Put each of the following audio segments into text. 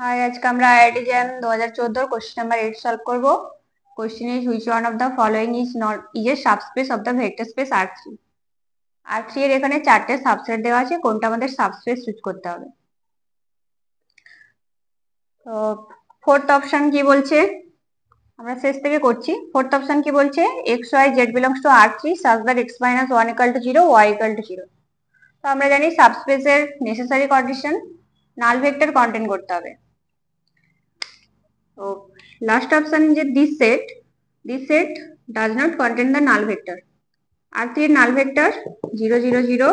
High, আজকে আমরা IIT JAM 2014 question number 8 solve করব। Question is which one of the following is not a subspace of the vector space R3। R3 এর এখানে চারটে subset দেওয়া আছে, কোনটা আমাদের সাবস্পেস চুজ করতে হবে। তো ফোর্থ অপশন কি বলছে, আমরা শেষ থেকে করছি। ফোর্থ অপশন কি বলছে, x y z belongs to R3 such that x - 1 = 0, y = 0। তো আমরা জানি সাবস্পেসের নেসেসারি কন্ডিশন নাল ভেক্টর কন্টেন করতে হবে। So last option is this set does not contain the null vector. R3 এর null vector 0 0 0.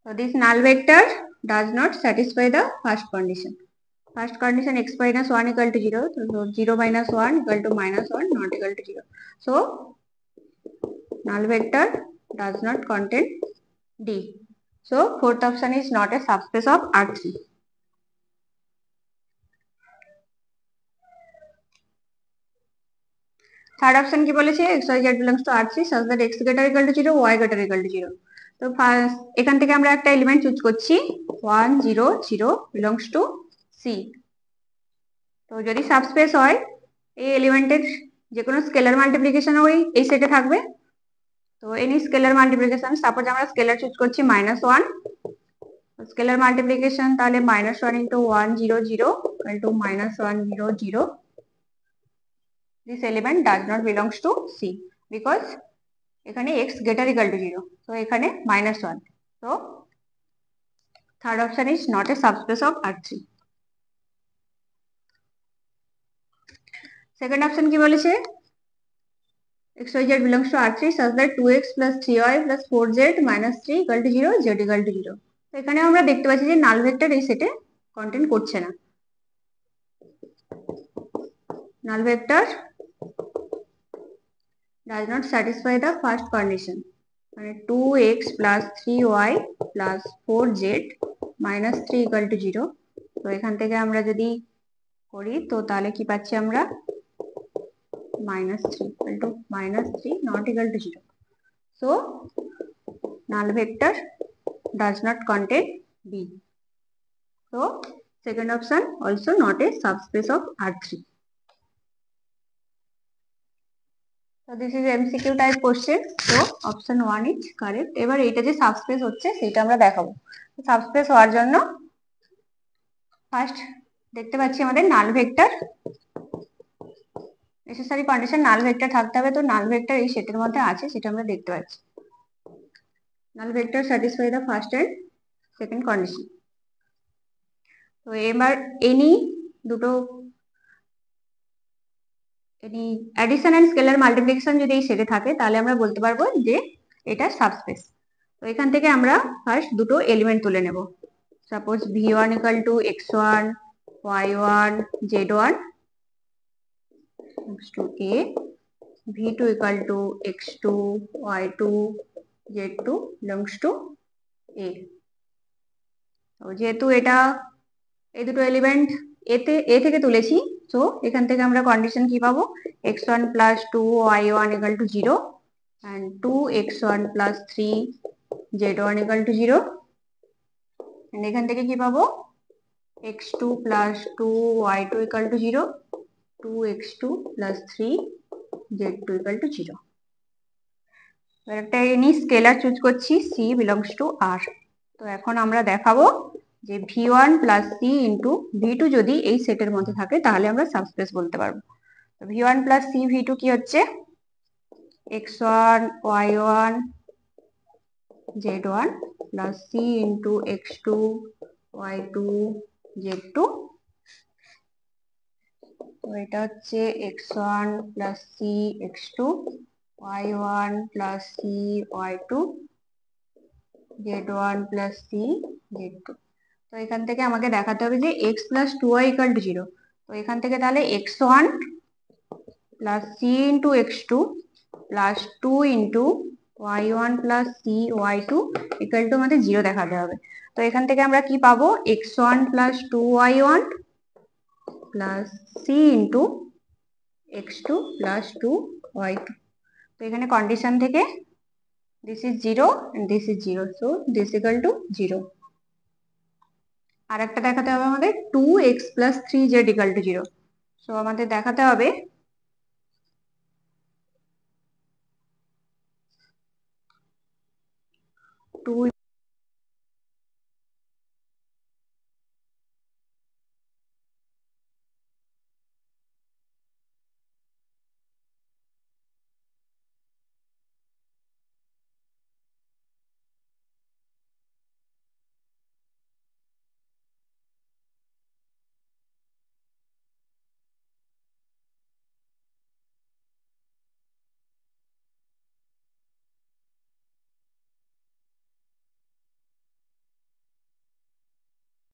So this null vector does not satisfy the first condition. First condition x - 1 = 0. So 0 - 1 = -1 not equal to 0. So null vector does not contain D. So fourth option is not a subspace of R3. Third option কি বলেছে, x y z belongs to R3 such that x greater equal to 0, y greater equal to 0। তো এখান থেকে আমরা একটা element choose করছি 1 0 0 belongs to C। তো যদি সাবস্পেস হয় এই এলিমেন্টের যে কোনো স্কেলার মাল্টিপ্লিকেশন ওই এই সেটে থাকবে। তো এনি স্কেলার মাল্টিপ্লিকেশন, সাপোজ আমরা স্কেলার চুজ করছি -1, স্কেলার মাল্টিপ্লিকেশন তাহলে -1 × 1 0 0 = -1 0 0। This element does not belongs to C because এখানে x greater equal to 0, so এখানে -1। So third option is not a subspace of R3. Second option কি বলেছে, x y z belongs to R3 such that 2x + 3y + 4z - 3 = 0, z = 0। তো এখানে আমরা দেখতে পাচ্ছি যে নাল ভেক্টর এই সেটে কন্টেন করছে না। নাল vector does not satisfy the first condition, মানে 2x + 3y + 4z - 3 = 0। তো এখান থেকে আমরা যদি করি তো তাহলে কি পাচ্ছি আমরা -3 = -3 not equal to 0। So null vector does not contain B. So second option also not a subspace of R3. So this is MCQ type question. So option 1 is correct. এবার এটা যে সাবস্পেস হচ্ছে সেটা আমরা দেখাবো। সাবস্পেস হওয়ার জন্য first দেখতে পাচ্ছি আমাদের নাল ভেক্টর নেসেসারি কন্ডিশন নাল ভেক্টর থাকতে হবে। তো নাল ভেক্টর এই সেটের মধ্যে আছে সেটা আমরা দেখতে পাচ্ছি। Null vector satisfy the first and second condition. তো এবার এনি দুটো any addition and scalar multiplication যদি এই সেটে থাকে তাহলে আমরা বলতে পারবো যে এটা সাবস্পেস। তো এখান থেকে আমরা ফার্স্ট দুটো এলিমেন্ট তুলে নেব। Suppose v1 = x1 y1 z1 to a, v2 = x2 y2 z2 belongs to a। তো যেহেতু এটা এই দুটো এলিমেন্ট এ থেকে তুলেছি, তো এখান থেকে আমরা কন্ডিশন কি পাবো, x1 + 2 y1 = 0 and 2x1 + 3 z1 = 0। and এখান থেকে কি পাবো, x2 + 2 y2 = 0, 2x2 + 3 z2 = 0। এবার একটা এনি স্কেলার চুজ করছি c belongs to R। তো এখন আমরা দেখাবো যে v1 + c * v2 যদি এই সেটের মধ্যে থাকে তাহলে আমরা সাবস্পেস বলতে পারবো। তো v1 + c v2 কি হচ্ছে, x1 y1 z1 + c * x2 y2 z2। তো এটা হচ্ছে x1 + c x2 y1 + c y2 z1 + c z2। তো এখান থেকে আমাকে দেখাতে হবে যে x + 2y = 0। তো এখান থেকে তাহলে x1 + c * x2 + 2 * y1 + c y2 = আমাদের 0 দেখাতে হবে। তো এখান থেকে আমরা কি পাবো, x1 + 2y1 + c * x2 + 2y2। তো এখানে কন্ডিশন থেকে this is 0 and this is 0, so this equal to 0। আর একটা দেখাতে হবে আমাদের 2x+3z = 0। সো আমাদের দেখাতে হবে 2